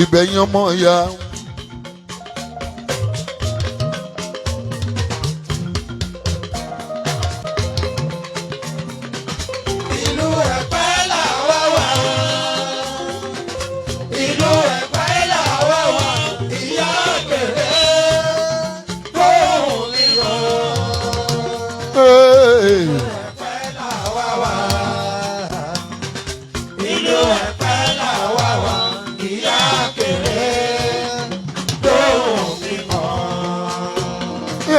ìbẹ̀yìn ọmọ ìyá. ìlú Ẹ̀pẹ́ làwa wà. ìlú Ẹ̀pẹ́ làwa wà. ìyá kéré tó mi rọ. Ẹ̀pẹ́ làwa wà. ìlú Ẹ̀pẹ́ làwa wà. ìyá kéré tó mi rọ.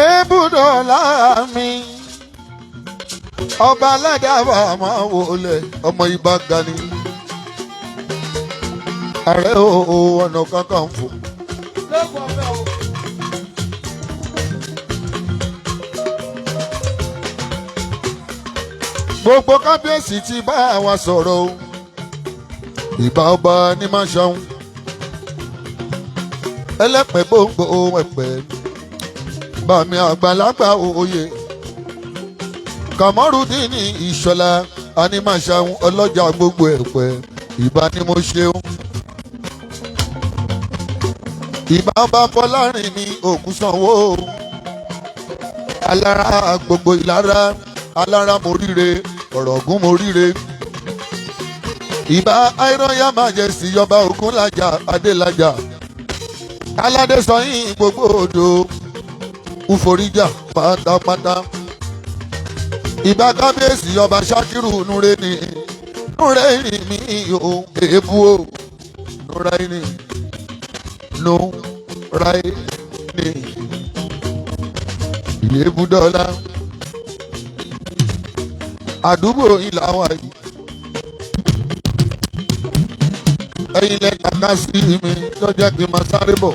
Ebúdọ̀lá mi ọba aládàbà máa wọlé ọmọ Ìbà Gani Ààrẹ Ọ̀nà Kakanfò. Gbogbo kábíyèsí ti bá wa sọ̀rọ̀ o ìbà ọba ní máa ṣàwọn ẹlẹ́pẹ̀ gbòǹgbò ẹ̀pẹ̀ bàmí àgbàlagbà òye Kàmọ́rùdíìnì Ìṣọ̀lá Animáṣàwọn ọlọ́jà gbogbo ẹ̀pẹ̀ ìbà ni mo ṣeun. Ìbà ọba Fọlárin ní Ògúnṣànwó alára gbogbo Ìlara alára mo ríre Ọ̀rọ̀gún mo ríre. Ìbà Royal Majesty ọba Ògúnlájà Adélájà aládé sọyìn gbogbo odò Uforíjà pátápátá. Ìbà kábíyèsí ọba Ṣákírù Nureni mi o èébú o Nureni Ebúdọ̀lá àdúgbò ìlàwà yìí ẹ̀yin lẹ kàkà sí mi tó jẹ́ kí n máa sáré bọ̀.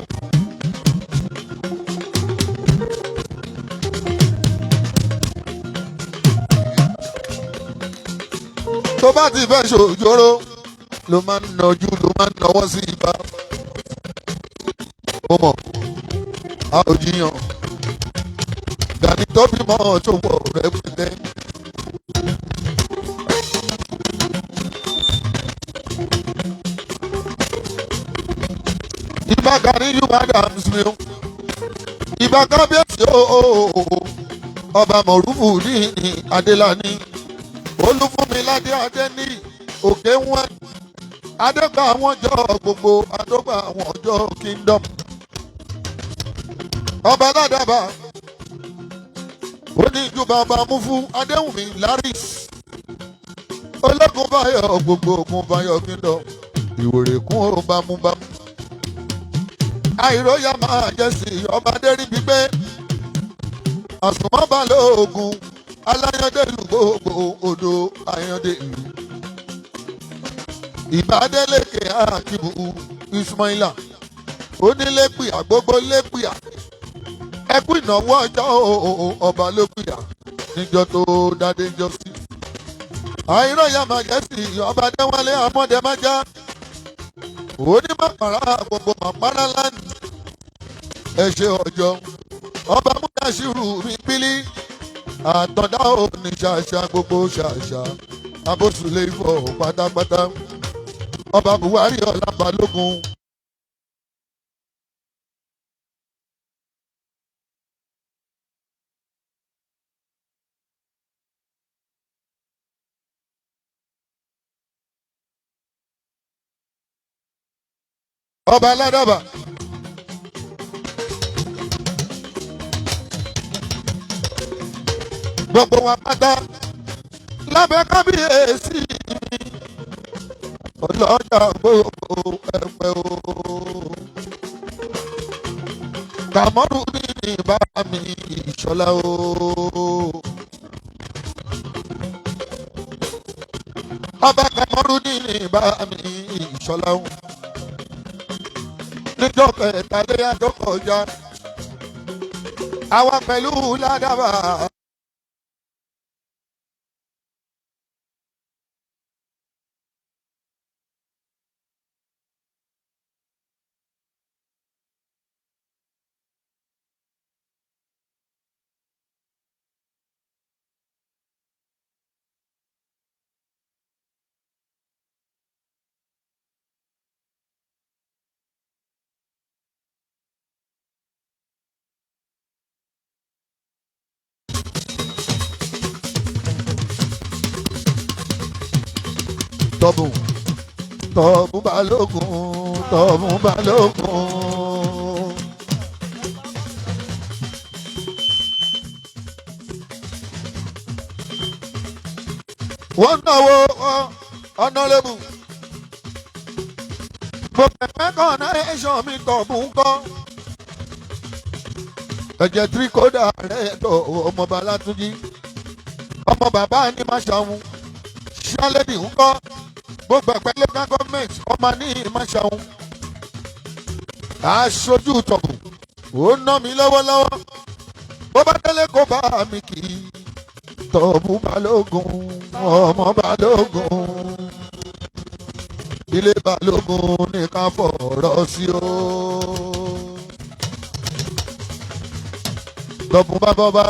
Tó bá ti fẹ́ ṣòjóró ló máa ń nọjú ló máa ń nọwọ́ sí Ìbà. Mo mọ̀ a ò jiyàn Gani tó bímọ tó wọ̀ rẹ̀ pẹ́tẹ́. Ìbà Ganiyu Adams mi o Ìbà kábíyèsí ọba mọ̀rúfù ní Adélàní Olúfúnmiládé Adéní òkè wọn adégbà àwọn ọjọ́ gbogbo adógbà àwọn ọjọ́ kingdom ọba aládàbà oníjùbà ọba múfú Adéwùmí Laris ológun báyọ̀ gbogbo ogun báyọ̀ kingdom ìwòrèkún ó bámúbámú. Royal Majesty ọba adérí gbígbé àsùnmọ́ba lóògùn aláyọ̀dé ìlú gbogbo odò ayọ̀dé ìlú. Ìbà Adélékè Akíbù Ismaila onílépìyà gbogbo lépìyà ẹkú ìnáwó ọjọ́ ọba lépìyà níjọ́ tó dádé jọ sí. Royal Majesty ọba Adéwálé Amọ́dẹ́májá onímọ̀pàrà gbogbo màpàrà láǹdì ẹ ṣe ọjọ́ ọba Múdàṣírù mi pílí àtọ̀dá òní ṣàṣà gbogbo ṣàṣà abóṣùlẹ̀ Ifọ̀ pátápátá ọba Buhari Ọlábalógun. Ọba aládàbà gbogbo wa pátá lábẹ́ kábíyèsí mi ọlọ́jà gbogbo ẹ̀pẹ́ o Kàmọ́rùdíìnì Ìbà mi Ìṣọ̀lá o. Ọba Kàmọ́rùdíìnì Ìbà mi Ìṣọ̀lá o. Níjọ́ kẹtàlélẹ́yà tó kọjá àwa pẹ̀lú ládàbà. tọ́bù tọ́bù balógun tọ́bù balógun. wọ́n náwó ọ̀nàrẹ́bù gbogbo ẹ̀fẹ́ kan náà ẹ̀ṣọ́ mi tọ́bù ń kọ́. ẹ̀jẹ̀ tíríkódà rẹ̀ tọ̀ ọmọọba Látúnjí ọmọ bàbá ní Máṣàwọn ṣálẹ́dì ń kọ́ gbogbo ẹ̀pẹ́ local government ọmọ ní Máṣàwọn aṣojú tọ̀bù ó ná mi lọ́wọ́lọ́wọ́ bó bá délé kó bá mi kì í tọ̀bù balógun ọmọ balógun ilé balógun ní ká fọ̀rọ̀ sí o. tọ̀bù bábọ́bá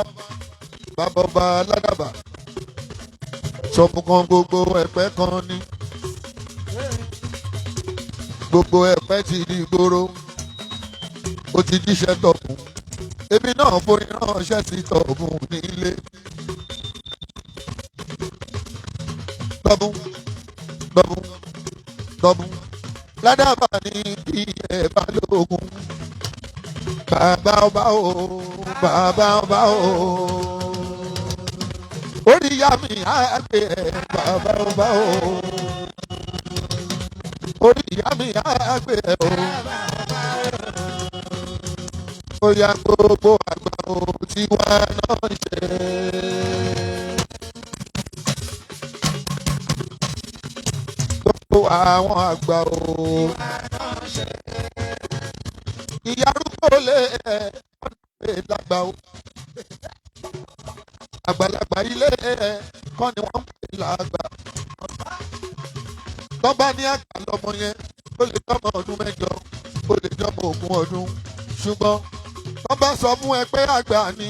ládàbà sọ̀bù kan gbogbo ẹ̀pẹ́ kan ní gbogbo ẹ̀pẹ́ ti di gbòòrò ó ti jíṣẹ́ tọ̀bù èmi náà forí ránṣẹ́ sí tọ̀bù nílé. tọ̀bù ládàbà ní kí ẹ balógun bàbá ọba o bàbá ọba o orí ìyá mi á gbé ẹ bàbá ọba o orí ìyá mi á gbé ẹ o ó yá gbogbo àgbà o tí wà náà ṣe. gbogbo àwọn àgbà o ìyá arúgbó lé ẹ dàgbà o àgbàlagbà ilé ẹ kọ́ ni wọ́n ń pè lágbà tọ́ba ní àgbà lọ́mọ yẹn ó lè jọmọ ọdún mẹ́jọ ó lè jọmọ ogún ọdún ṣùgbọ́n tọ́ba sọ fún ẹ pé àgbà ni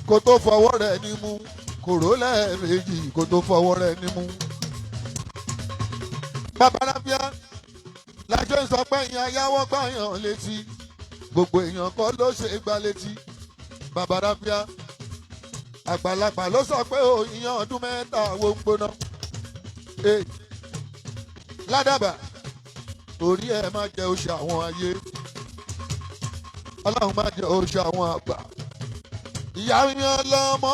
kó tó fọwọ́ rẹ̀ ní mú kòró lẹ́ẹ̀mejì kó tó fọwọ́ rẹ̀ ní mú. babalábíà lájọ ń sọ pé ìyẹn ayáwọ́ gbàyàn létí gbogbo èèyàn kọ́ ló ṣe gbá létí. babalábíà àgbàlagbà ló sọ pé ìyẹn ọdún mẹ́ta wo ń gbóná. ládàbà orí ẹ má jẹ oṣù àwọn ayé ọlọ́run má jẹ oṣù àwọn àgbà. ìyá mi ọlọ́mọ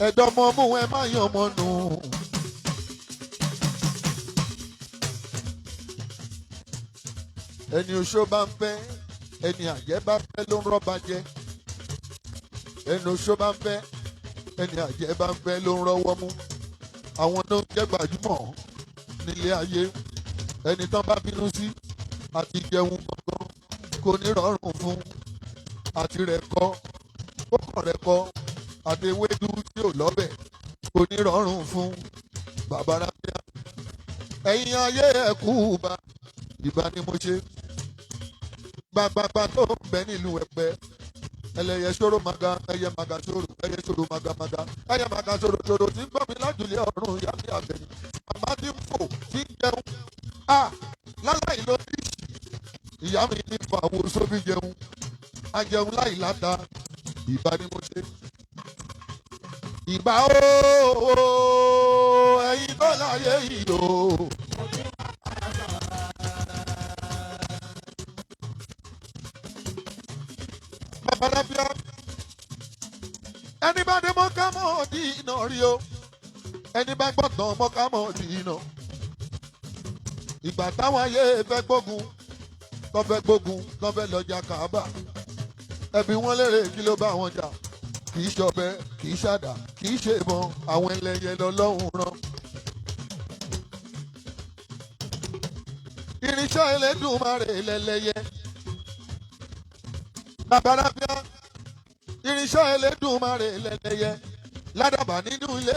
ẹ̀dọ́mọ mú ẹ má yan ọmọ nù. ẹni oṣó bá ń fẹ́ ẹni àjẹ́ bá fẹ́ ló ń rọ́bà jẹ. ẹni oṣó bá ń fẹ́ ẹni àjẹ́ bá ń fẹ́ ló ń rọ́wọ́ mú. àwọn tó ń jẹ́ gbajúmọ̀ nílé ayé ẹni tán bá bínú sí àti jẹun gangan kò ní rọrùn fún àti rẹ̀ kọ́ kókàn rẹ̀ kọ́ àti ewédú tí ò lọ́bẹ̀ kò ní rọrùn fún. babalábíà ẹ̀yin ayé ẹ̀kú bá ìbá ni mo ṣe gbàgbàgbà tó ń bẹ nílùú Ẹ̀pẹ́ ẹlẹ́yẹ ṣòro maga ẹyẹ maga ṣòro ẹyẹ ṣòro maga maga ẹyẹ maga ṣòro ṣòro tí ń gbọ́ mi lájùlé ọ̀run ìyá mi àbẹ̀yìn màmá tí ń fò tí ń jẹun láláì ló ní ìyá mi ní fa àwọn sóbì jẹun á jẹun láì láta ìbá ni mo ṣe. ìbá ooo ẹ̀yin tó láyé yìí o. babalábíà ẹni bá dé mọ́ká mọ́ di iná rí o ẹni bá gbọ́dọ̀ mọ́ká mọ́ di iná. ìgbà táwọn ayé fẹ́ gbógun tó fẹ́ gbógun tó fẹ́ lọ́jà Káàbà ẹbí wọn lérè kí ló bá wọn jà kì í ṣọ̀bẹ kì í ṣàdá kì í ṣe ìbọn àwọn ẹlẹ́yẹ lọ́lọ́run rán. irinṣẹ́ Elédùmarè lẹ́lẹ́yẹ. babalábíà irinṣẹ́ Elédùmarè lẹ́lẹ́yẹ. ládàbà nínú ilé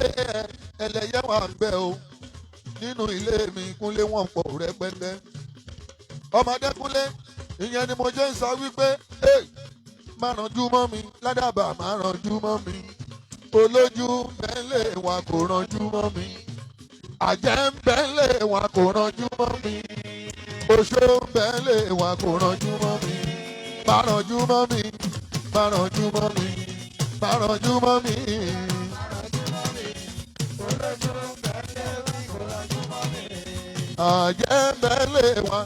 ẹlẹ́yẹ wà ń bẹ o nínú ilé mi Kúnlé wọn pọ̀ rẹpẹtẹ. ọmọdékúnlé ìyẹn ni mo jẹ́ ń sọ wípé má rànjú mọ́ mi ládàbà má rànjú mọ́ mi olójú bẹ́ẹ̀lẹ̀ wà kò rànjú mọ́ mi àjẹ́ bẹ́ẹ̀lẹ̀ wà kò rànjú mọ́ mi oṣó bẹ́ẹ̀lẹ̀ wà kò rànjú mọ́ mi má rànjú mọ́ mi má rànjú mọ́ mi má rànjú mọ́ mi. olójú bẹ́ẹ̀lẹ̀ àjẹbẹ́lẹ̀ wa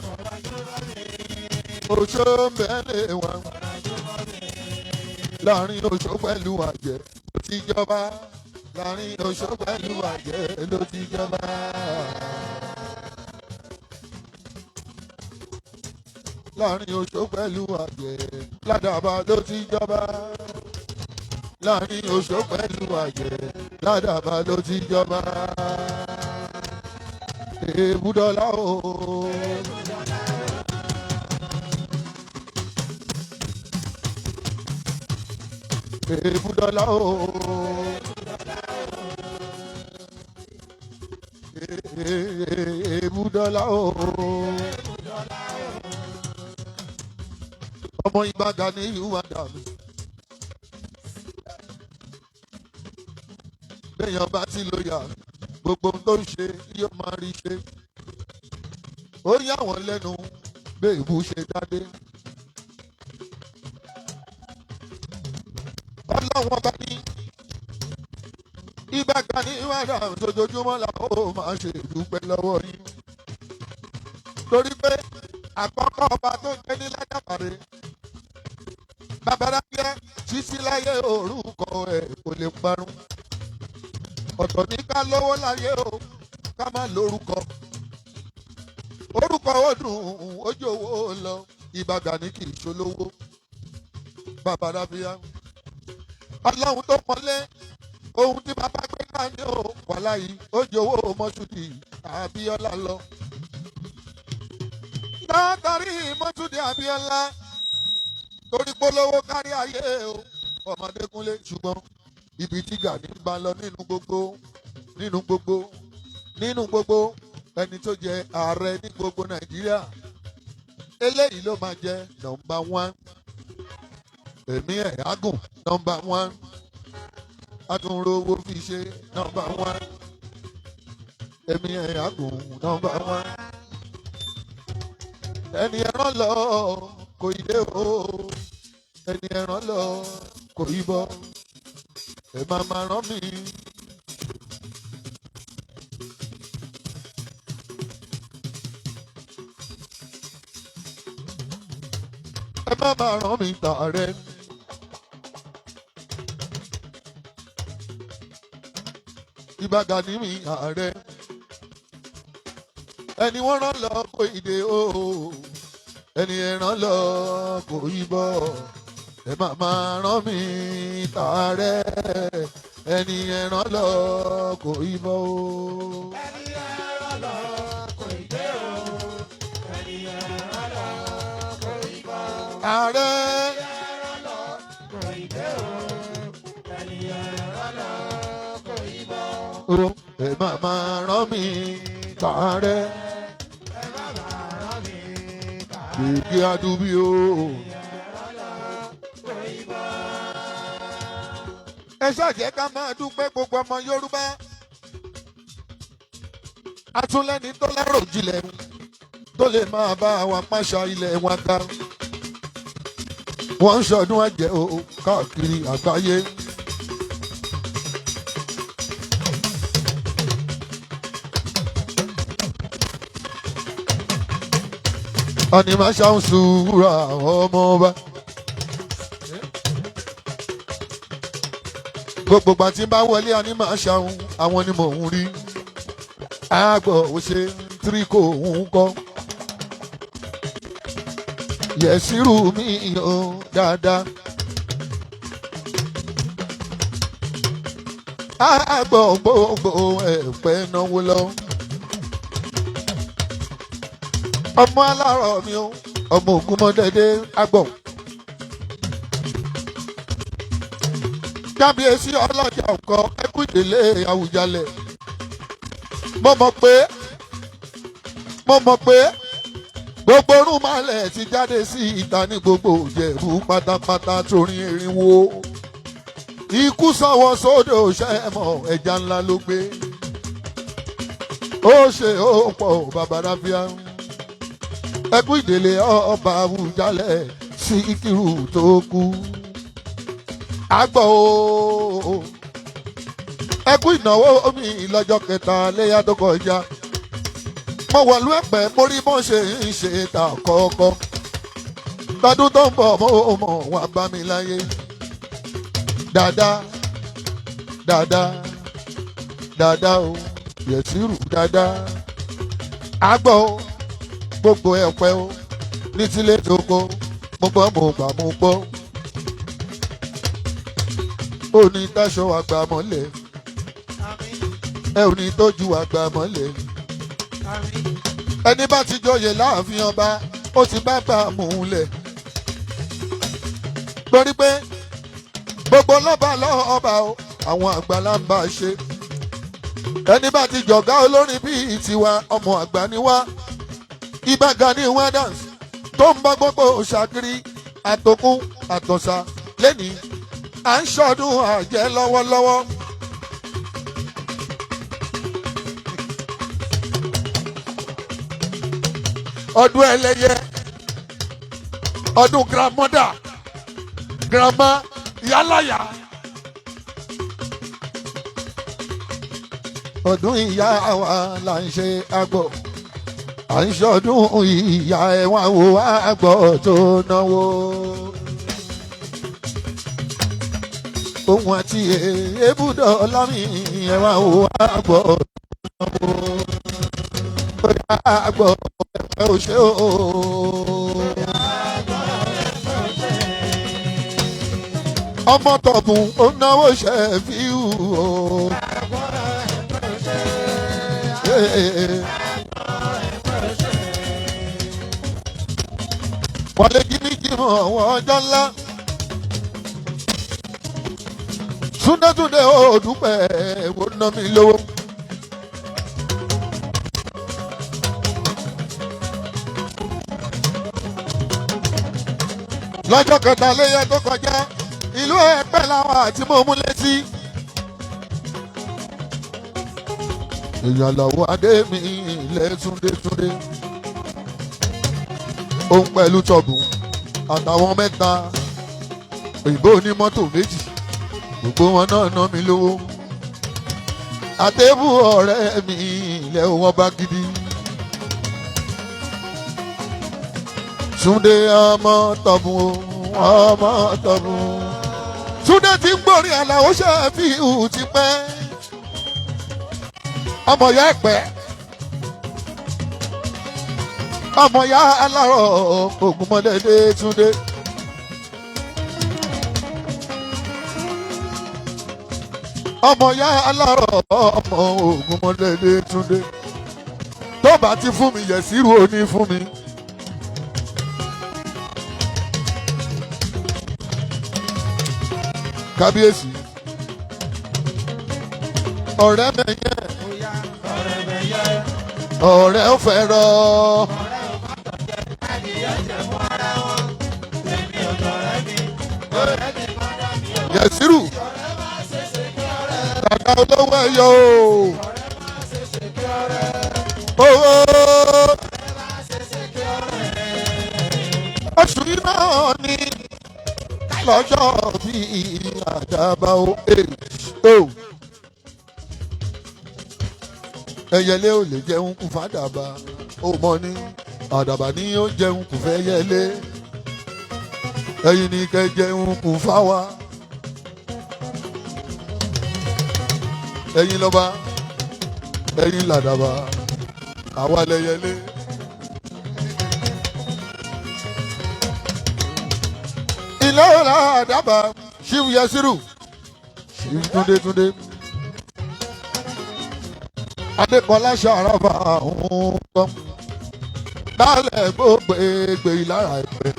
oṣó bẹ́lẹ̀ wa láàrin oṣó pẹ̀lú àjẹ́ ló ti jọba láàrin oṣó pẹ̀lú àjẹ́ ló ti jọba. láàrin oṣó pẹ̀lú àjẹ́ ládàbà ló ti jọba láàrin oṣó pẹ̀lú àjẹ́ ládàbà ló ti jọba. Èbúdọ́lá o. Èbúdọ́lá o. Èbúdọ́lá o. Ọmọ Ìbà Ganiyu wà dànù. Béèyàn bá ti lóyà gbogbo ohun tó ń ṣe yóò máa rí ṣe. Ó yà wọ́n lẹ́nu béèbù ṣe dádé. Ọlọ́wọ́n bá ní Ìbà Ganiyu wà dànù tójoojúmọ́ là ó máa ṣe ìdúpẹ́ lọ́wọ́ yín. Torí pé àkọ́kọ́ ọba tó jẹ́ ní Ládàbàrè Babaláyé títí láyé orúkọ ẹ̀ kò lè parun. Ọ̀tọ̀ ní ká lówó láyé o ká má lórúkọ. Orúkọ ó dùn ojú owó lọ. Ìbà Gani kì í ṣolówó. Babaláyé Ọlọ́run tó pọ́nlé ohun tí bàbá gbé ká ní o wàhálà yìí ojú owó Mọ́ṣúdì Abíọ́lá lọ. Látàrí Mọ́ṣúdì Abíọ́lá torí polówó kárí ayé o ọmọ Adekunle ṣùgbọ́n ibi tí Gani bá lọ nínú gbogbo ẹni tó jẹ ààrẹ ní gbogbo Nàìjíríà eléyìí ló máa jẹ nọ́mbà 1 èmi ẹ̀ agùn nọ́mbà 1 atúnrowó fi ṣe nọ́mbà 1 èmi ẹ̀ agùn nọ́mbà 1 ẹni ẹran lọ kò ì dé o ẹni ẹran lọ kò ì bọ̀ ẹ máa rán mi. Ẹ máa rán mi tààrẹ. Ìbà Gani mi ààrẹ. Ẹni wọ́n rán lọ kò ì dé o ẹni ẹran lọ kò ì bọ̀ ẹ máa rán mi tààrẹ ẹni ẹran lọ kò ì bọ̀ o. Ẹni ẹran lọ kò ì dé o. Ẹni ẹran lọ kò ì bọ̀. Ààrẹ. Ẹni ẹran lọ kò ì dé o. Ẹni ẹran lọ kò ì bọ̀. Ẹ máa rán mi tààrẹ. Ẹ máa rán mi tààrẹ. Kìkì adúbí o. Ẹ ṣàjẹ́ ká máa dúpẹ́ gbogbo ọmọ Yorùbá. Atúnlẹ́ni tó lárò jinlẹ̀ tó lè máa bá wa pàṣà ilẹ̀ wa ká. Wọ́n ń ṣọdún àjẹ́ o káàkiri àgbáyé. Ọ̀nì máa ṣàwọn sùúrà ọmọ ọba. Gbogbo ìgbà tí n bá wọlé àní máa ṣàwọn àwọn ni mò ń rí. Àgbọ̀ ò ṣe tíríkò òun kọ́. Yẹ̀sírù mi ò dáadáa. Àgbọ̀ gbogbo ẹ̀pẹ́ náwó lọ. Ọmọ alárọ̀ mi o, ọmọ Ògúnmọ́dẹ́dẹ́ àgbọ̀. Kábíyèsí ọlọ́jà ọ̀kọ́ ẹkú ìdílé Àwùjalẹ̀. Mo mọ̀ pé gbogbo rúmọ̀lẹ̀ ti jáde sí ìta ní gbogbo Ìjẹ̀bú pátápátá torí irinwó. Ikú sọ̀wọ́ sódò ṣẹ́mọ̀ ẹja ńlá ló gbé. Ó ṣe ó pọ̀ Babaláfíà. Ẹkú ìdílé ọba Àwùjalẹ̀ Síkírù tó kú. Àgbọ̀ o. Ẹkú ìnáwó mi lọ́jọ́ kẹta léyà tó kọjá. mo wọ̀lú ẹ̀pẹ́ mo rí bó ṣe ń ṣe ta kọ́kọ́ tọdún tó ń bọ̀ mo mọ̀ wá bá mi láyé dáadáa dáadáa dáadáa o Yẹ̀sírù dáadáa àgbọ̀ o gbogbo ẹ̀pẹ́ o ní tílé tó kó mo gbọ́ mo gbà mo gbọ́ ó ní táṣọ àgbà mọ́lẹ̀ ẹ ò ní tójú àgbà mọ́lẹ̀ ẹni bá ti jọyè láàfin ọba ó ti bá gbà mú un lẹ̀ torí pé gbogbo lọ́ba lọ́ba o àwọn àgbàlá ń bá a ṣe ẹni bá ti jọ̀gá olórin bíi tiwa ọmọ àgbà ni wá ibà Ganiyu dance tó ń bá gbogbo ṣàkiri àtòkùn àtọ̀sà lẹ́nìí à ń ṣọdún àjẹ́ lọ́wọ́lọ́wọ́. ọdún ẹlẹ́yẹ ọdún grandmother grandma ìyálàyà ọdún ìyá wa là ń ṣe àgbọ̀ à ń ṣọdún ìyá ẹ̀wọ̀n wo àgbọ̀ tó náwó. ohun àti èébùdó ọlámi ẹ̀wọ̀n wo àgbọ̀ tó náwó. ó yá àgbọ̀ ẹ̀fẹ́ òṣè o. ọmọ tọ̀bùn ó náwó Shefiu o. wọ́n lé jíníjímọ̀ àwọn ọjọ́ ńlá túndétúndé ó dúpẹ́ wo ná mi lówó. lọ́jọ́ kẹta léyẹ tó kọjá ìlú Ẹ̀pẹ́ làwọn àti mo mú létí. ìyàlọ́wọ́ adé mi ilẹ̀ túndétúndé òun pẹ̀lú tọ̀bùn àtàwọn mẹ́ta òyìnbó onímọ́tò méjì gbogbo wọn náà ná mi lówó. àtẹ̀bù ọ̀rẹ́ mi ilẹ̀ wọn bá gidi. Túndé ọmọ tọ̀bùn ọmọ tọ̀bùn. Túndé ti ń gbórí Alao Shefiu ti pẹ́. ọmọ ya Ẹ̀pẹ́ ọmọ ya alárọ̀ Ògúnmọ́dẹ́dẹ́ Túndé. ọmọ ya alárọ̀ ọmọ Ògúnmọ́dẹ́dẹ́ Túndé. tó bá ti fún mi Yẹ̀sírù ò ní fún mi. kábíyèsí ọ̀rẹ́ mẹ́yẹ ọ̀rẹ́ ò fẹ́ rọ. Yẹ̀sírù dàda olówó ẹ̀yọ́ o owó oṣù yìí náà ni lọ́jọ́ bíi àdàbà o ẹyẹlé ò lè jẹun kù fàdàbà ó mọ ní àdàbà ní ó jẹun kù fẹ́ yẹlé ẹ̀yin ní kẹ́ jẹun kù fáwa ẹ̀yin lọ́ba ẹ̀yin làdàbà àwa lẹ́yẹlé. ilé ọ̀la àdàbà Shefiu Yẹ̀sírù Shefiu Túndé Adékọlá ṣàràfà òun kan dálẹ̀ gbogbo ègbè ìlara Ẹ̀pẹ́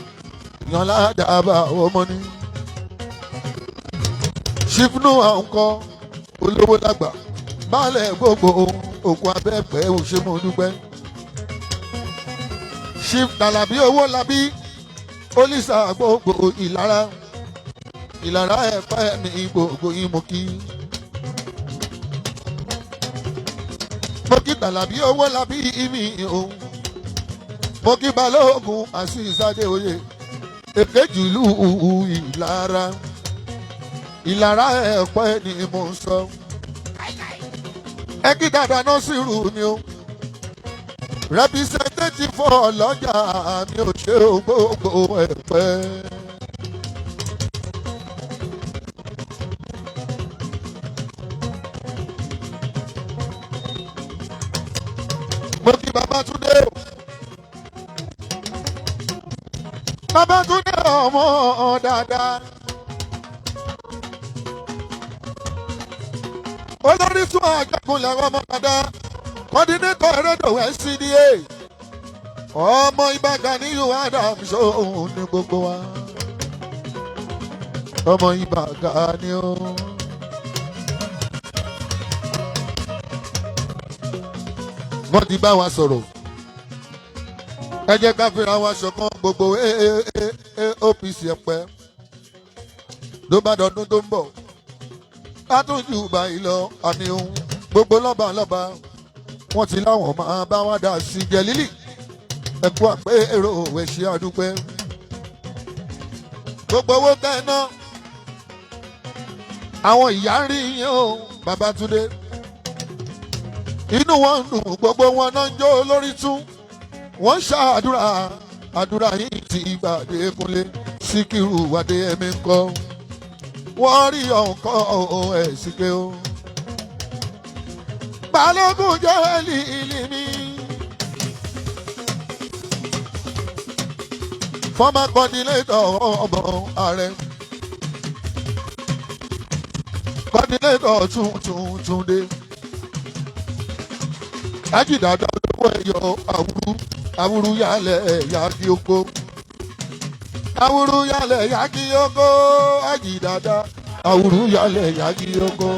yan ládàbà ọmọ ní. Shefiu àwọn kan olówó lágbà dálẹ̀ gbogbo òkú abẹ́pẹ́ òṣèmọ̀ dúpẹ́. Shefiu Tàlàbí owó labí olùsà gbogbo ìlara Ẹ̀pẹ́ ní gbogbo ìmọ̀kí. mo kí Tàlàbí owó labí ìmì o mo kí Balógun àṣìṣàdé oyè èkejìlú ìlara Ẹ̀pẹ́ ni mo ń sọ. ẹ kí dada Násírù mi o representative ọlọ́jà mi ò ṣe gbogbo ẹ̀pẹ́. mo kí Babátúndé o. Babátúndé ọmọ dáadáa. olórí tún Adekunle ọmọ dáadáa. coordinator rédíò SCDA. ọmọ Ìbà Ganiyu Adams òun ní gbogbo wa. ọmọ Ìbà Ganiyu. wọ́n ti bá wa sọ̀rọ̀. ẹ jẹ́ ká fira wa ṣọ̀kan gbogbo OPC ẹ̀pẹ́. ló bá dọdún tó ń bọ̀. látúnjú báyìí lọ àmì ohun gbogbo lọ́ba lọ́ba. wọ́n ti láwọn máa bá wa dà sí jẹ lílì. ẹ̀kú àpé èrò òwe ṣe àdúpẹ́. gbogbo owó tẹ́ ẹ ná. àwọn ìyá ń rí yín o Babátúndé. inú wọn ń dùn gbogbo wọn náà ń jó lórí tún. wọ́n ń ṣàdúrà àdúrà yìí ti gbà Adekunle Síkírù Adéyẹmí ń kọ́. wọ́n rí ọ̀nkọ́ ẹ̀ síkẹ́ o. Balógun jẹ́ lílì mi. former coordinator ọmọ Ààrẹ. coordinator tuntun dé. Ajídàdá olówó ẹ̀yọ àwùrú yálẹ̀ yági oko. àwùrú yálẹ̀ yági oko. Ajídàdá àwùrú yálẹ̀ yági oko.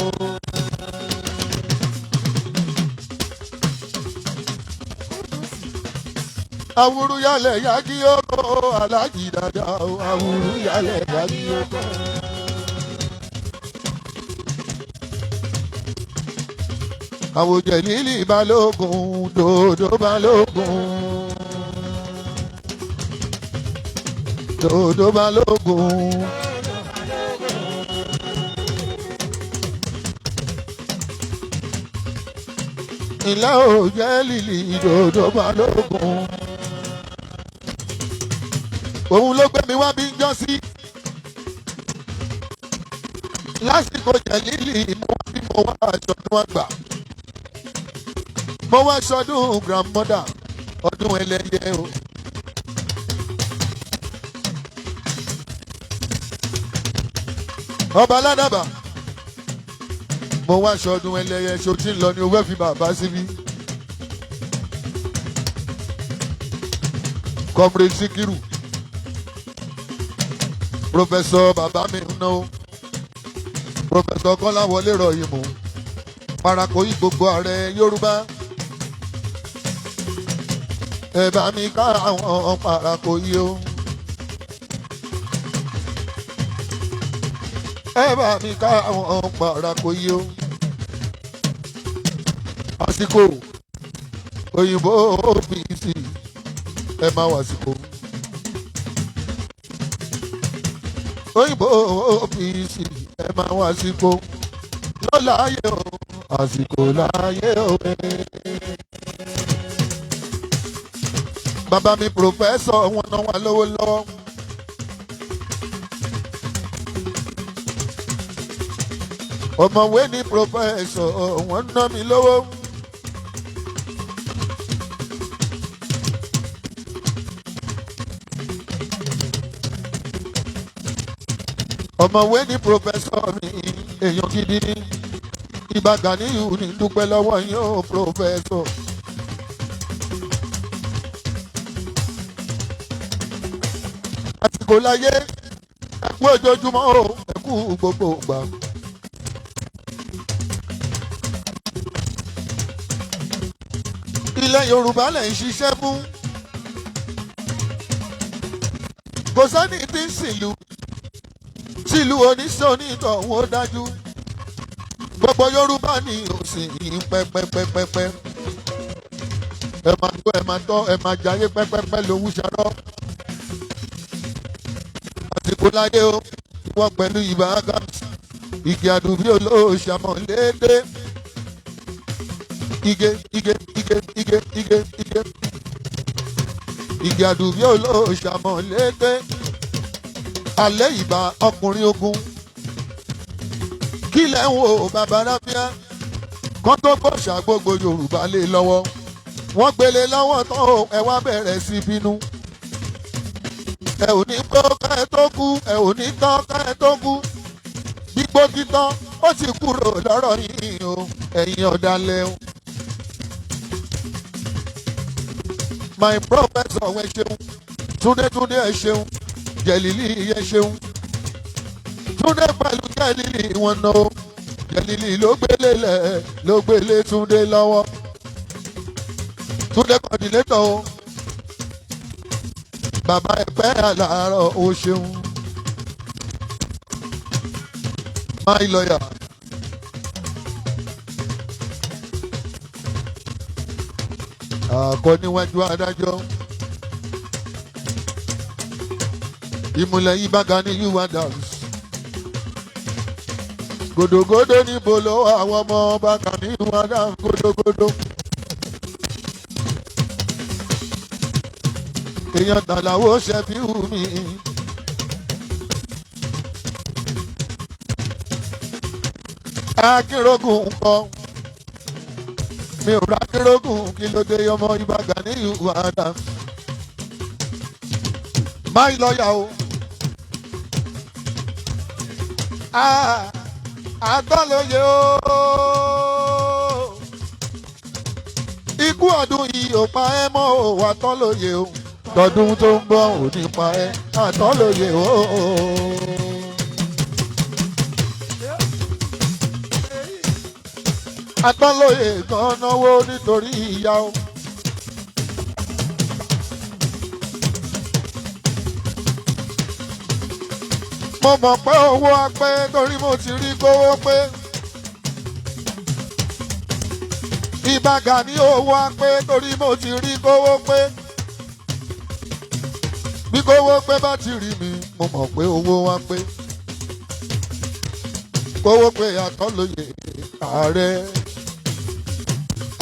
àwùrú yálẹ̀ yági oko. Alájídàdá àwùrú yálẹ̀ yági oko. àwòjẹ lílì Balógun dòdò Balógun. dòdò Balógun. ìlà òjẹ lílì dòdò Balógun. òun ló gbé mi wá bí ń jọ́ sí. lásìkò jẹ lílì mo wá àjọ̀dún àgbà. mo wá sọdún grandmother ọdún ẹlẹ́yẹ o. ọba aládàbà mo wá sọdún ẹlẹ́yẹ ṣo tí ń lọ ní owó fi bàbá síbí. comrade Síkírù professor bàbá mi ń náwó professor Kọ́láwọlé Rọ̀yìmù parakoyi gbogbo ààrẹ Yorùbá. ẹ bá mi ká àwọn parakoyi o. ẹ bá mi ká àwọn parakoyi o. àsìkò òyìnbó OPC ẹ máa wà àsìkò. òyìnbó OPC ẹ máa wà àsìkò. lọ́la ayé o àsìkò láyé o. bàbá mi pòfẹ́sọ̀ wọn náà wà lówó lọ́wọ́. ọ̀mọ̀wé ní pòfẹ́sọ̀ wọn ná mi lówó. ọ̀mọ̀wé ní pòfẹ́sọ̀ mi èèyàn gidi ní. Ìbà Ganiyu ní dúpẹ́ lọ́wọ́ yín ó pòfẹ́sọ̀. àsìkò láyé ẹkú ojoojúmọ́ o ẹkú gbogbo gbà. ilẹ̀ Yorùbá lẹ̀ ń ṣiṣẹ́ fún. kò sẹ́ni tí ń sílùú onítọ̀hún ó dájú. gbogbo Yorùbá ni òsì yìí pẹ́pẹ́pẹ́pẹ́. ẹ máa tó ẹ máa tọ́ ẹ máa jayé pẹ́pẹ́pẹ́ lówó ṣarọ́. àsìkò láyé o wọ́n pẹ̀lú Ìbà Adams igi àdùbí olóòṣàmọ̀ lédè. ige igi àdùbí olóòṣàmọ̀ lété alẹ́ ìbá ọkùnrin ogun kí lẹ́ ń wo bàbá rábíà kán tó gbòòṣà gbogbo Yorùbá lé lọ́wọ́ wọ́n gbélé lọ́wọ́ tán o ẹ wá bẹ̀rẹ̀ sí bínú ẹ ò ní pé ó ká ẹ tó kú ẹ ò ní tán ká ẹ tó kú gbígbó títán ó ti kúrò lọ́rọ̀ yìí o ẹ̀yin ọ̀dàlẹ̀ o. My professor ẹ ṣeun Túndé ẹ ṣeun Jẹ̀lílì ẹ ṣeun Túndé pẹ̀lú Jẹ̀lílì wọn náà o Jẹ̀lílì ló gbélé lẹ̀ ló gbélé Túndé lọ́wọ́ Túndé kọ́dínétọ̀ o bàbá ẹ̀pẹ́ àlàárọ̀ o ṣeun my lawyer. Àkọ́níwájú adájọ́ ìmùlẹ̀ yìí bá Ganiyu Adams gòdògòdò níbo ló àwọn ọmọ ọba Ganiyu Adams gòdògòdò èèyàn tàlàwó Shefiu mi akínrógùn pọ̀ mi ò rákínrógùn kí ló dé ọmọ ibà Ganiyu Adams máì lọ́ọ̀yà o àtọ́lóye o ikú ọdún yìí ò pa ẹ́ mọ́ o àtọ́lóye o tọdún tó ń bọ̀ ò ní pa ẹ́ àtọ́lóye o. Àtọ́lóye gan náwó nítorí ìyá o. Mo mọ̀ pé owó á pé torí mo ti rí kówó pé. Ibà Gani owó á pé torí mo ti rí kówó pé. Bí kówó pé bá ti rí mi, mo mọ̀ pé owó á pé. Kówó pé Àtọ́lóye Ààrẹ.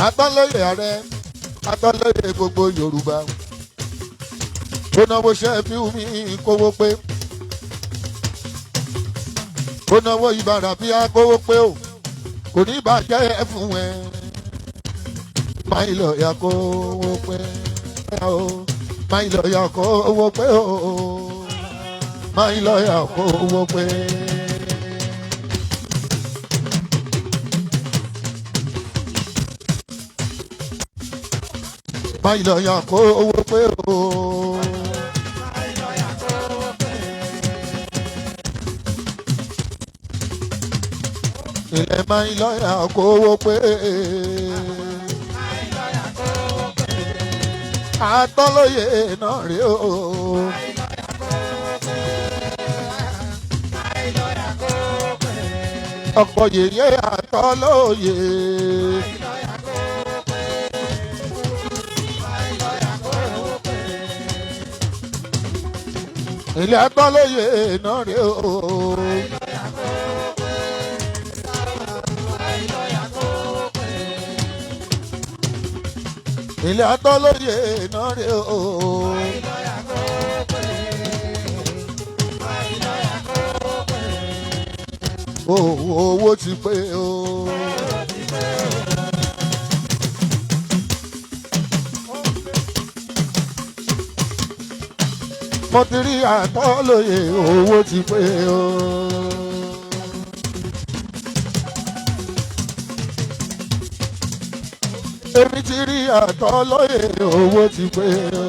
Àtọ́lóye Ààrẹ. Àtọ́lóye gbogbo Yorùbá. Ó náwó Shefiu mi kówó pé. Ó náwó ìbára bí akówó pé o kò ní bàjẹ́ fún ẹ. Máì lọ́ọ̀yà kówó pé o máì lọ́ọ̀yà kówó pé o máì lọ́ọ̀yà kówó pé. Máì lọ́ọ̀yà kówó pé o. Ilẹ̀ máì lọ́ọ̀yà kówó pé. Àtọ́lóye náà rí o. Ọ̀pọ̀ yèyé Àtọ́lóye. Ilé Àtọ́lóye náà rí o. Ilé Àtọ́lóye náà rí o. Owó ti pé o. Mo ti rí Àtọ́lóye owó ti pé o. Èmi ti rí Àtọ́lóye owó ti pé o.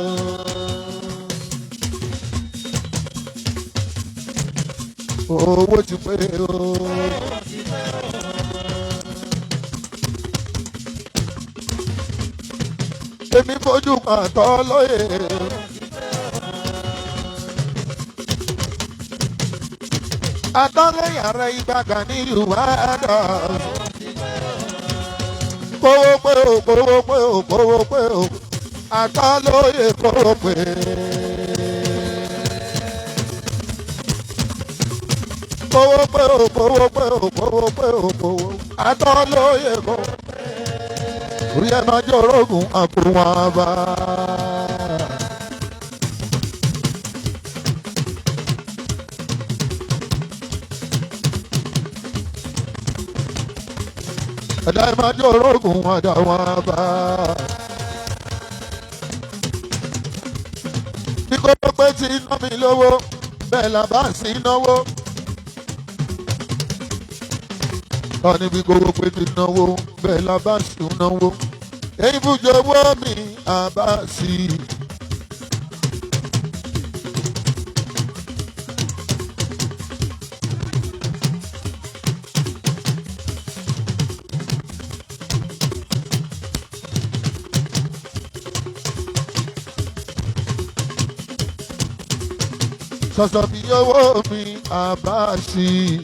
Owó ti pé o. Èmi fojú Àtọ́lóye. Àtọ́lóye Ààrẹ Ìbà Ganiyu Adams. Kówó pé o, kówó pé o, kówó pé o, Àtọ́lóye kówó pé. Kówó pé o, kówó pé o, kówó pé o, kówó, Àtọ́lóye kówó pé. orí ẹ máa jẹ́ orógùn àpò wọn bá. ẹ̀dá ẹ máa jẹ́ orógùn àdá wọn bá. bí kò pé tí iná mi lówó bẹ́ẹ̀ là bá sí náwó. Tani bí kò pé tí náwó bẹ́ẹ̀ là bá sí náwó. èyí fújọ owó mi àbá sí i. Sọ̀sọ̀ bí owó mi àbá sí i.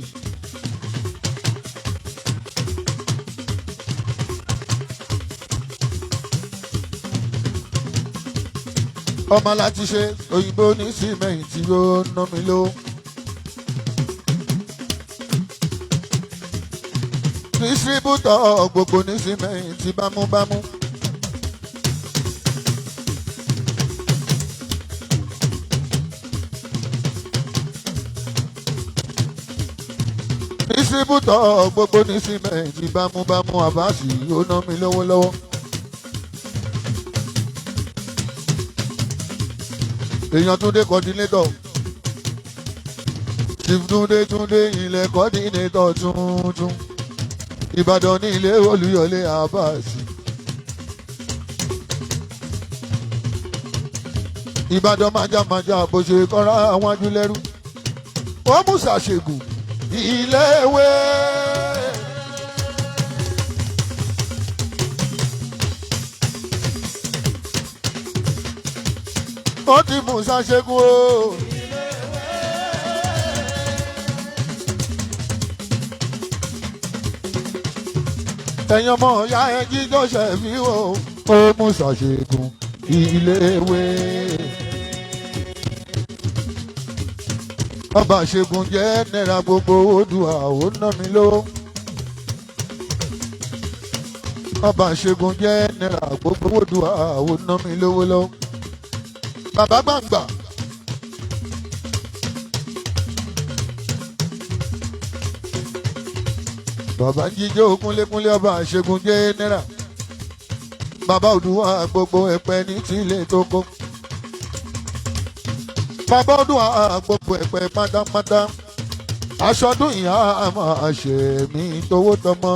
ọmọ láti ṣe òyìnbó ní sìmẹ́ǹtì ó ná mi ló. distributọ̀ gbogbo ní sìmẹ́ǹtì bámúbámú. distributọ̀ gbogbo ní sìmẹ́ǹtì bámúbámú àbáṣì ó ná mi lówó lọ́wọ́. èèyàn Túndé coordinator Chief Túndé ilẹ̀ coordinator tuntun Ìbàdàn ní ilé Olúyọ̀lé àbáṣì. Ìbàdàn májámájá bó ṣe kọ́ra àwọn ajúlẹ́rú wọ́n mú ṣàṣègùn ilé ìwé. ó ti mú ṣàṣègùn o. ẹ̀yin ọmọ ìyá ẹ jíjọ́ Shefiu o. ó mú ṣàṣègùn ilé ìwé. ọba ṣẹ́gun jẹ́ náírà gbogbo Oòduà ó ná mi lówó. ọba ṣẹ́gun jẹ́ náírà gbogbo Oòduà ó ná mi lówó lọ́wọ́. bàbá gbàǹgbà. bàbá jíjó kúnlékúnlé ọba ṣẹ́gun jẹ́ náírà. bàbá Oòduà gbogbo ẹ̀pẹ́ ní tilẹ̀ tó kó. bàbá Oòduà gbogbo ẹ̀pẹ́ pátápátá. aṣọdún ìyá máa ṣe mí tówó tọmọ.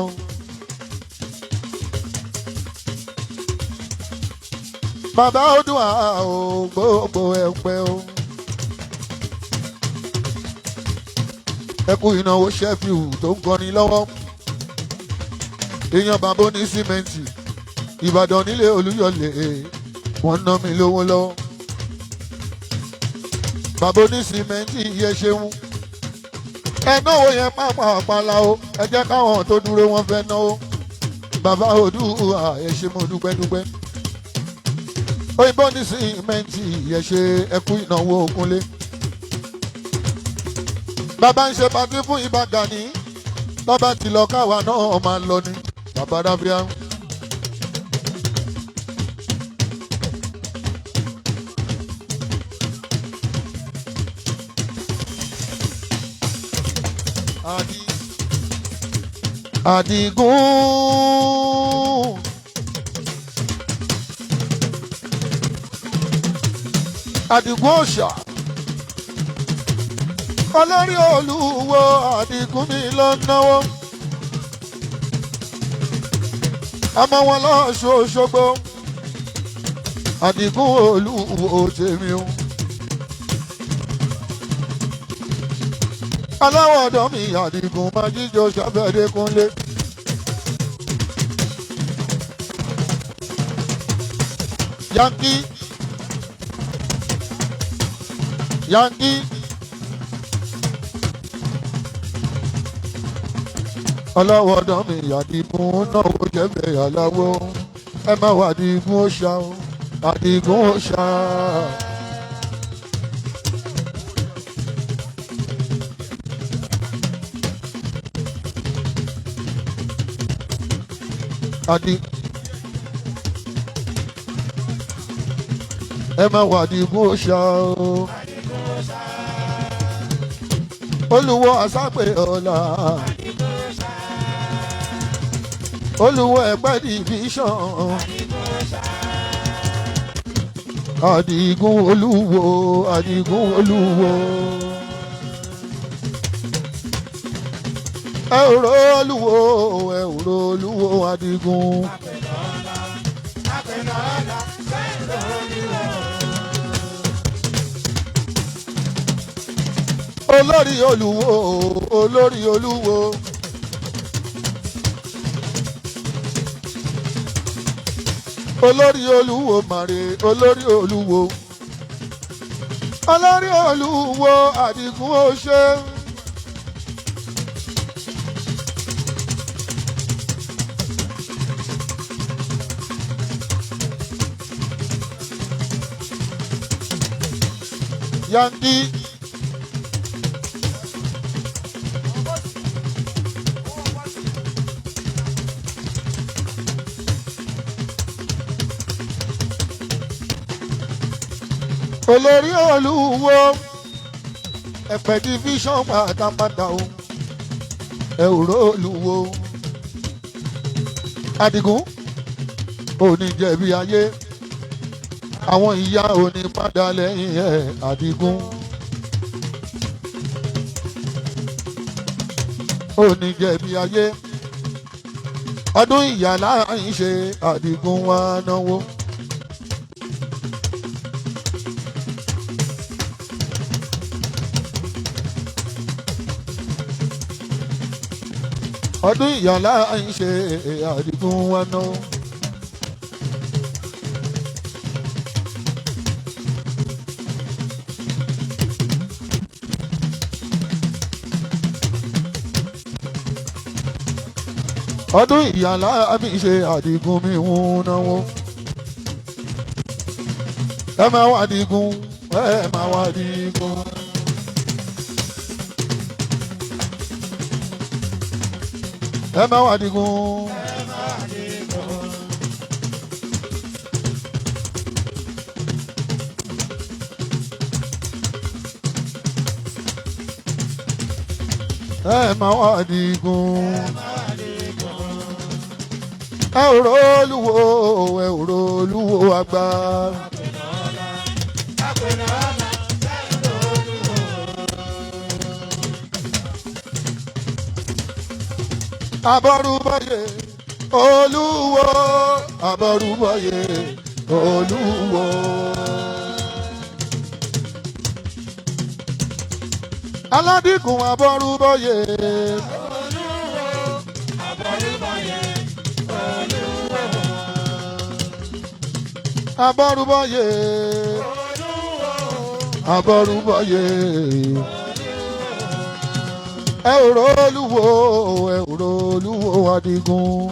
bàbá Oòduà o gbogbo ẹ̀pẹ́ o. ẹ kú ìnáwó Shefiu tó ń kọrin lọ́wọ́. èèyàn bàbá ní símẹ́ǹtì Ìbàdàn nílé Olúyọ̀lé wọ́n ná mi lówó lọ́wọ́. bàbá ní símẹ́ǹtì yẹ ṣeun. ẹ náwó yẹn pàápàá o ẹ jẹ́ káwọn tó dúró wọn fẹ́ náwó. bàbá Oòduà ẹ ṣé mo dúpẹ́ dúpẹ́. òyìnbó ní símẹ́ǹtì yẹ ṣe ẹ kú ìnáwó Kúnlé. bàbá ń ṣe pàtí fún Ìbà Gani lọ́ba ti lọ káwa náà máa lọ ni bàbá dábíà. Àdìgún Àdìgún òòṣà olórí Olúwo Àdìgún mi ló ń náwó. ọmọ wọn lọ́ọ̀ṣọ́ Òṣogbo Àdìgún Olúwo tèmi o. aláwọ̀ ọ̀dọ́ mi Àdìgún máa jíjọ ṣàfẹ́ Adékúnlé. Yankee aláwọ̀ ọ̀dọ́ mi Àdìgún náwó jẹ́fẹ̀ aláwọ̀ ẹ má wà Àdìgún òòṣà o Àdìgún òòṣà. ẹ máa wà Àdìgún òòṣà o. Olúwo àsápè ọ̀la. Olúwo Ẹ̀pẹ́ division. Àdìgún Olúwo, Àdìgún Olúwo. Ẹ ò rò Olúwo, ẹ ò rò Olúwo Àdìgún. Olórí Olúwo, olórí Olúwo. Olórí Olúwo màrè, olórí Olúwo. Olórí Olúwo Àdìgún ó ṣe. Yangi. Olórí Olúwo Ẹ̀pẹ́ division pátápátá o. Ẹ ò rò Olúwo. Àdìgún ò ní jẹ̀bi ayé. Àwọn ìyá ò ní padà lẹ́yìn ẹ̀ Àdìgún. Ò ní jẹ̀bi ayé. Ọdún ìyá láàyè ṣe Àdìgún wá náwó. Ọdún ìyá láàyè ṣe Àdìgún wá náwó. Ọdún ìyàlá mi ṣe Àdìgún mi ń náwó. Ẹ máa wá Àdìgún, ẹ máa wá Àdìgún. Ẹ máa wá Àdìgún. Ẹ máa wá Àdìgún. Ẹ ò rò Olúwo, ẹ ò rò Olúwo àgbà. Abọ́rúbọyè Olúwo, abọ́rúbọyè Olúwo. Aládìkún abọ́rúbọyè. Abọ́rúbọyè, abọ́rúbọyè. Ẹ ò rò Olúwo, ẹ ò rò Olúwo Àdìgún.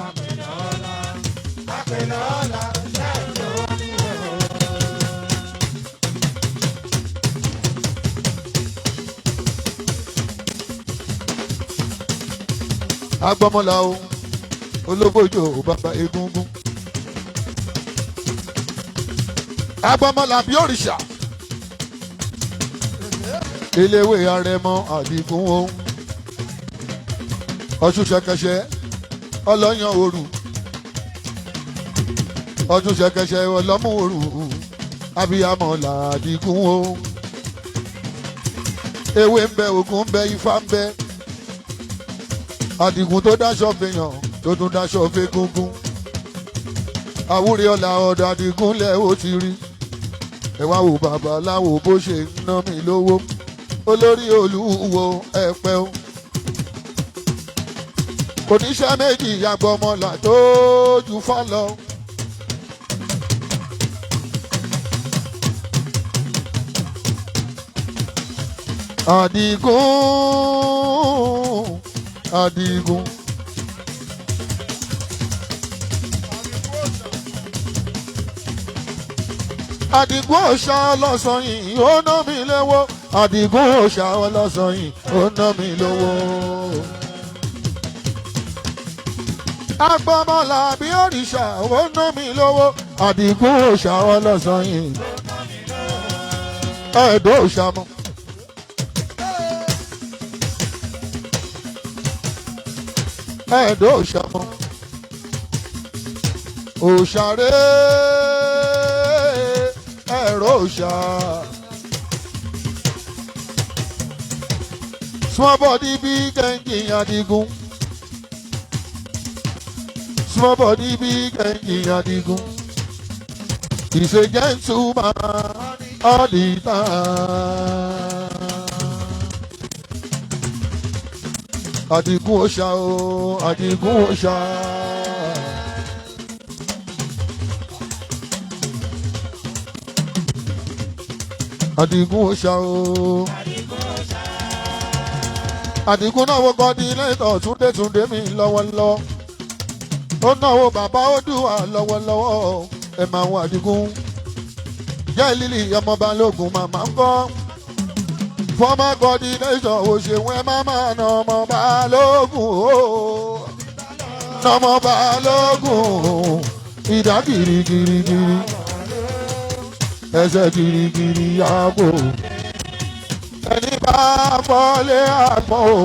Agbọ́mọlá o, olóbòjò bàbá egúngún. Agbọ́mọlá bí òrìṣà. Eléwé Arẹmọ Àdìgún o. Ọ̀ṣun ṣẹ̀kẹ̀ṣẹ̀ ọlọ́yàn òru. Ọ̀ṣun ṣẹ̀kẹ̀ṣẹ̀ ọlọ́mú òru. Abiyamọ l'Àdìgún o. Ewé ń bẹ, ògùn ń bẹ, ifá ń bẹ. Àdìgún tó dáṣọ fèèyàn tó tún dáṣọ fégúngún. Àwúre ọ̀la ọ̀dọ̀ Àdìgúnlẹ̀ ó ti rí. Ẹ wá wo babaláwo bó ṣe ń ná mi lówó. Olórí Olúwo Ẹ̀pẹ́ o. Oníṣẹ́ méjì Agbọ́mọlá tó ju fọ́lọ́. Àdìgún, Àdìgún. Àdìgún òòṣà ọlọ́sàn yìí ó ná mi lówó. Àdìgún òòṣà ọlọ́sàn yìí ó ná mi lówó. Agbọ́mọlá bí òrìṣà ó ná mi lówó. Àdìgún òòṣà ọlọ́sàn yìí. ẹ̀dọ́ òṣàmọ́. ẹ̀dọ́ òṣàmọ́. òṣàré ẹ̀rọ òṣà. Small body big engine Adigun. Small body big engine Adigun. He's a gentleman all the time. Adigun Osha o, Adigun Osha. Adigun Osha o. Adigun náà wo coordinator Túndé mi lọ́wọ́lọ́wọ́. Ó náwó bàbá Odùwà lọ́wọ́lọ́wọ́. Ẹ máa wo Adigun. Jẹ́ lílì ọmọ Balógun màmá ń kọ́. Former coordinator òṣèwọ̀n ẹ máa máa nà ọmọ Balógun o. Nà ọmọ Balógun. Ìdá girigirigiri. Ẹsẹ̀ girigiri àpò. Ẹni bá pọ́lé àpọ̀ o.